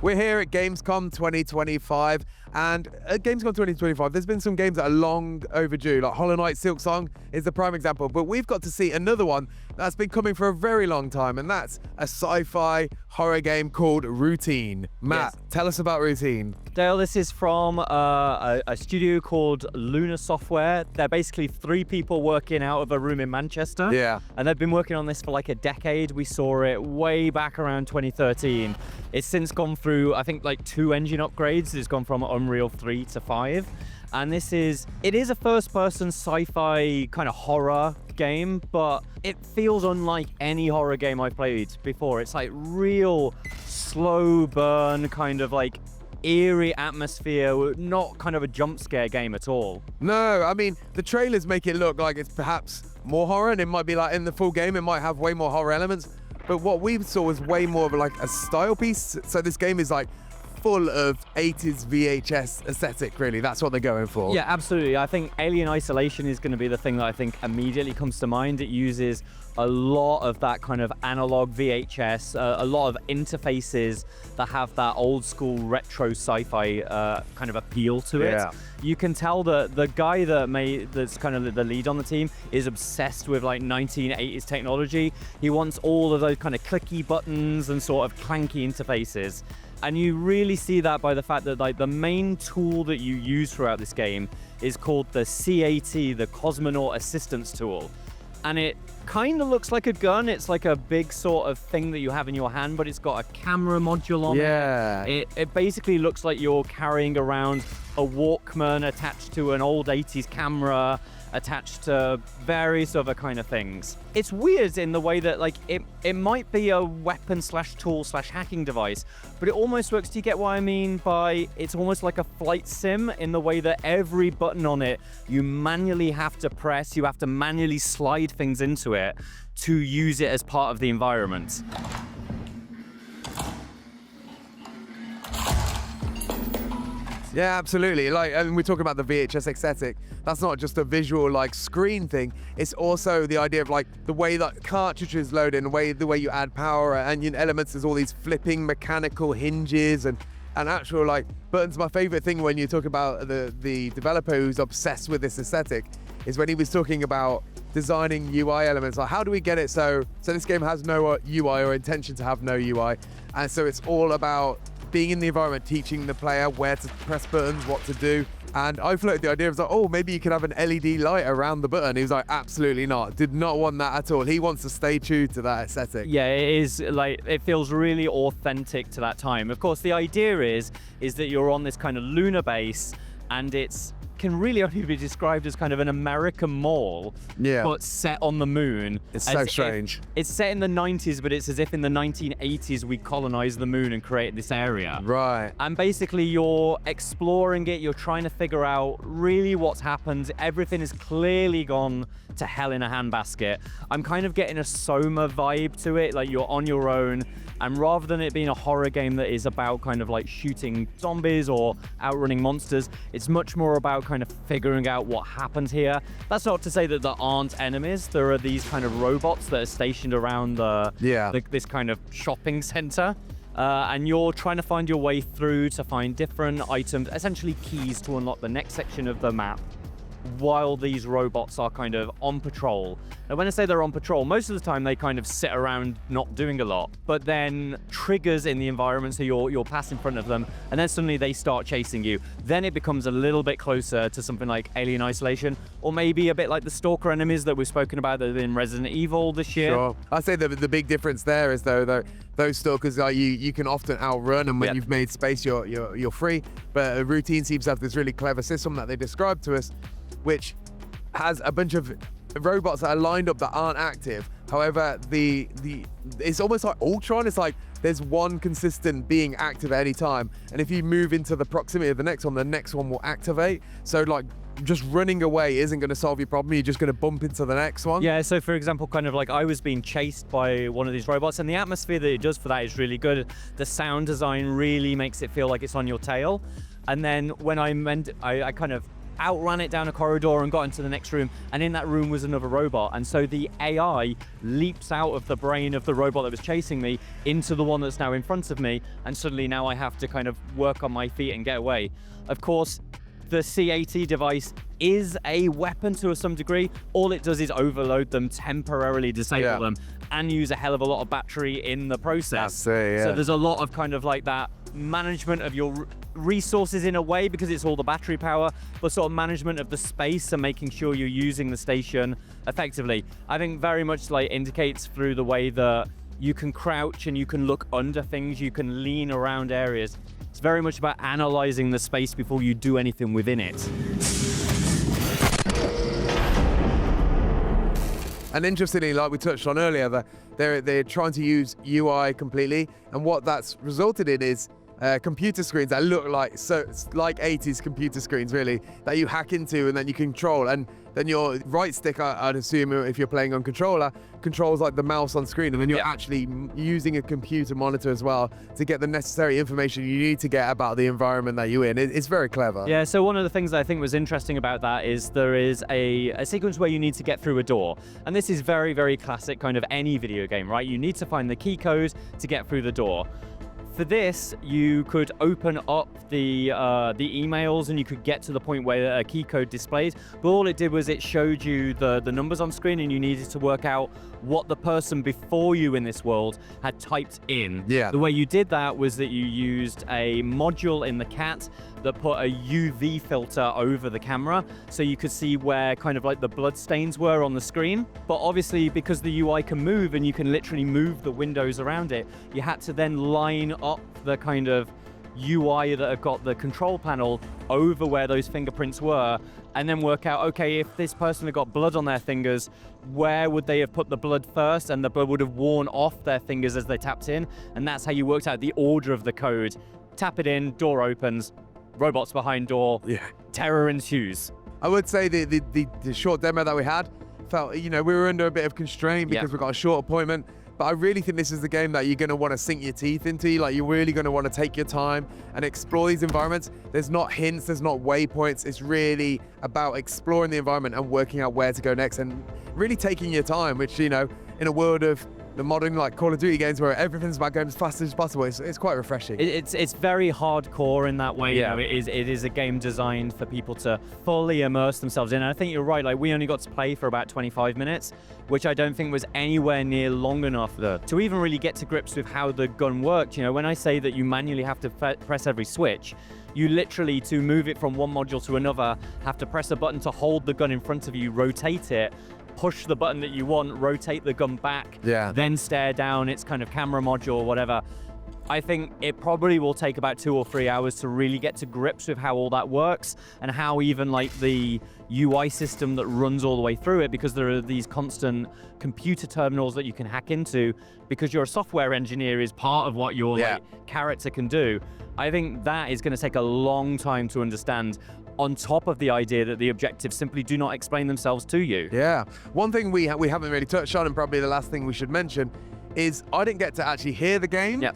We're here at Gamescom 2025, and at Gamescom 2025, there's been some games that are long overdue, like Hollow Knight Silksong is the prime example, but we've got to see another one that's been coming for a very long time, and that's a sci-fi horror game called Routine. Matt, Yes. Tell us about Routine. Dale, this is from a studio called Lunar Software. They're basically 3 people working out of a room in Manchester. Yeah. And they've been working on this for like a decade. We saw it way back around 2013. It's since gone through, I think, like 2 engine upgrades. It's gone from Unreal 3 to 5. And it is a first-person sci-fi kind of horror game, but it feels unlike any horror game I've played before. It's like real slow burn, kind of like eerie atmosphere, not kind of a jump scare game at all. No, I mean, the trailers make it look like it's perhaps more horror, and it might be like in the full game, it might have way more horror elements, but what we saw was way more of like a style piece. So this game is like full of 80s VHS aesthetic, really. That's what they're going for. Yeah, absolutely. I think Alien Isolation is going to be the thing that I think immediately comes to mind. It uses a lot of that kind of analog VHS, a lot of interfaces that have that old school retro sci-fi kind of appeal to it. Yeah. You can tell that the guy that's kind of the lead on the team is obsessed with like 1980s technology. He wants all of those kind of clicky buttons and sort of clanky interfaces. And you really see that by the fact that like the main tool that you use throughout this game is called the CAT, the Cosmonaut Assistance Tool. And it kind of looks like a gun. It's like a big sort of thing that you have in your hand, but it's got a camera module on it. It basically looks like you're carrying around a Walkman attached to an old 80s camera, attached to various other kind of things. It's weird in the way that like it might be a weapon / tool / hacking device, but it almost works. Do you get what I mean by it's almost like a flight sim in the way that every button on it you manually have to press, you have to manually slide things into it to use it as part of the environment. Yeah, absolutely. Like, I mean, we're talking about the VHS aesthetic. That's not just a visual like screen thing. It's also the idea of like the way that cartridges load in, the way you add power and elements. There's all these flipping mechanical hinges and actual like buttons. My favorite thing when you talk about the developer who's obsessed with this aesthetic is when he was talking about designing UI elements. Like, how do we get it so this game has no UI or intention to have no UI, and so it's all about being in the environment, teaching the player where to press buttons, what to do. And I floated the idea of like, oh, maybe you could have an LED light around the button. He was like, absolutely not. Did not want that at all. He wants to stay true to that aesthetic. Yeah, it is like, it feels really authentic to that time. Of course, the idea is that you're on this kind of lunar base, and it's can really only be described as kind of an American mall, but set on the moon. It's so strange. It's set in the 90s, but it's as if in the 1980s we colonized the moon and created this area. Right. And basically you're exploring it, you're trying to figure out really what's happened. Everything has clearly gone to hell in a handbasket. I'm kind of getting a Soma vibe to it, like you're on your own, and rather than it being a horror game that is about kind of like shooting zombies or outrunning monsters, it's much more about kind of figuring out what happened here. That's not to say that there aren't enemies. There are these kind of robots that are stationed around this kind of shopping center. And you're trying to find your way through to find different items, essentially keys to unlock the next section of the map, while these robots are kind of on patrol. Now, when I say they're on patrol, most of the time they kind of sit around not doing a lot, but then triggers in the environment, so you'll pass in front of them, and then suddenly they start chasing you. Then it becomes a little bit closer to something like Alien Isolation, or maybe a bit like the Stalker enemies that we've spoken about that are in Resident Evil this year. Sure. I'd say the big difference there is though those Stalkers are you can often outrun, and when you've made space, you're free. But a Routine seems to have this really clever system that they described to us, which has a bunch of robots that are lined up that aren't active. However, it's almost like Ultron. It's like there's one consistent being active at any time, and if you move into the proximity of the next one will activate. So like just running away isn't going to solve your problem. You're just going to bump into the next one. Yeah, so for example, kind of like I was being chased by one of these robots, and the atmosphere that it does for that is really good. The sound design really makes it feel like it's on your tail. And then when I kind of outran it down a corridor and got into the next room, and in that room was another robot. And so the AI leaps out of the brain of the robot that was chasing me into the one that's now in front of me, and suddenly now I have to kind of work on my feet and get away. Of course, the C80 device is a weapon to some degree. All it does is overload them, temporarily disable them, and use a hell of a lot of battery in the process. So there's a lot of kind of like that management of your resources in a way, because it's all the battery power, but sort of management of the space and making sure you're using the station effectively. I think very much like indicates through the way that you can crouch and you can look under things, you can lean around areas. It's very much about analyzing the space before you do anything within it. And interestingly, like we touched on earlier, that they're trying to use UI completely, and what that's resulted in is computer screens that look like it's like 80s computer screens, really, that you hack into and then you control. And then your right stick, I'd assume, if you're playing on controller, controls like the mouse on screen, and then you're actually using a computer monitor as well to get the necessary information you need to get about the environment that you're in. It's very clever. Yeah, so one of the things that I think was interesting about that is there is a sequence where you need to get through a door. And this is very, very classic kind of any video game, right? You need to find the key code to get through the door. For this, you could open up the emails and you could get to the point where a key code displays, but all it did was it showed you the numbers on screen, and you needed to work out what the person before you in this world had typed in. Yeah. The way you did that was that you used a module in the cat that put a UV filter over the camera, so you could see where kind of like the blood stains were on the screen. But obviously, because the UI can move and you can literally move the windows around it, you had to then line up the kind of UI that have got the control panel over where those fingerprints were, and then work out, okay, if this person had got blood on their fingers, where would they have put the blood first, and the blood would have worn off their fingers as they tapped in. And that's how you worked out the order of the code. Tap it in, door opens, robots behind door, terror ensues. I would say the short demo that we had felt, we were under a bit of constraint because we got a short appointment. But I really think this is the game that you're going to want to sink your teeth into. Like, you're really going to want to take your time and explore these environments. There's not hints, there's not waypoints. It's really about exploring the environment and working out where to go next, and really taking your time, which, in a world of the modern like Call of Duty games where everything's about going as fast as possible, it's quite refreshing. It's very hardcore in that way. It is a game designed for people to fully immerse themselves in. And I think you're right. Like, we only got to play for about 25 minutes, which I don't think was anywhere near long enough to even really get to grips with how the gun worked. When I say that you manually have to press every switch, you literally, to move it from one module to another, have to press a button to hold the gun in front of you, rotate it, push the button that you want, rotate the gun back, then stare down its kind of camera module or whatever. I think it probably will take about 2 or 3 hours to really get to grips with how all that works, and how even like the UI system that runs all the way through it, because there are these constant computer terminals that you can hack into, because you're a software engineer is part of what your character can do. I think that is going to take a long time to understand, on top of the idea that the objectives simply do not explain themselves to you. Yeah. One thing we haven't really touched on, and probably the last thing we should mention, is I didn't get to actually hear the game.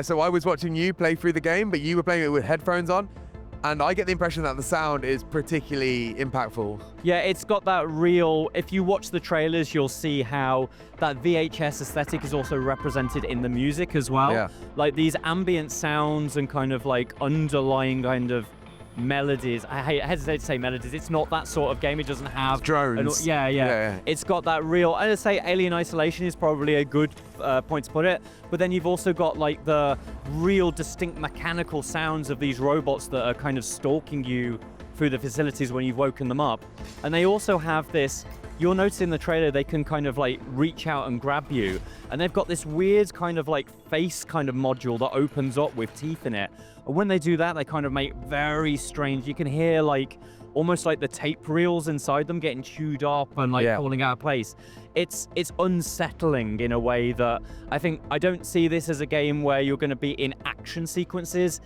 So I was watching you play through the game, but you were playing it with headphones on, and I get the impression that the sound is particularly impactful. Yeah, it's got that real, if you watch the trailers, you'll see how that VHS aesthetic is also represented in the music as well. Like these ambient sounds and kind of like underlying kind of melodies. I hesitate to say melodies. It's not that sort of game. It doesn't have drones. Yeah. It's got that real, I'd say Alien Isolation is probably a good point to put it, but then you've also got like the real distinct mechanical sounds of these robots that are kind of stalking you through the facilities when you've woken them up. And they also have this, you'll notice in the trailer, they can kind of like reach out and grab you, and they've got this weird kind of like face kind of module that opens up with teeth in it. And when they do that, they kind of make very strange, you can hear like almost like the tape reels inside them getting chewed up and like falling out of place. It's unsettling in a way that I don't see this as a game where you're going to be in action sequences.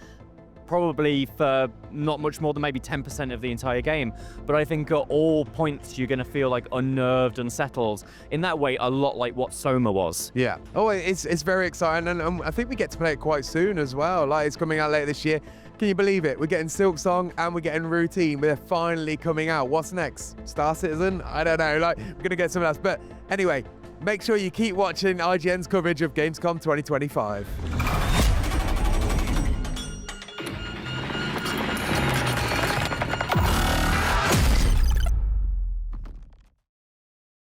probably for not much more than maybe 10% of the entire game. But I think at all points you're going to feel like unnerved, unsettled. In that way, a lot like what Soma was. Yeah. Oh, it's very exciting, and I think we get to play it quite soon as well. Like, it's coming out later this year. Can you believe it? We're getting Silksong and we're getting Routine. They're finally coming out. What's next? Star Citizen? I don't know. Like, we're gonna get something else. But anyway, make sure you keep watching IGN's coverage of Gamescom 2025.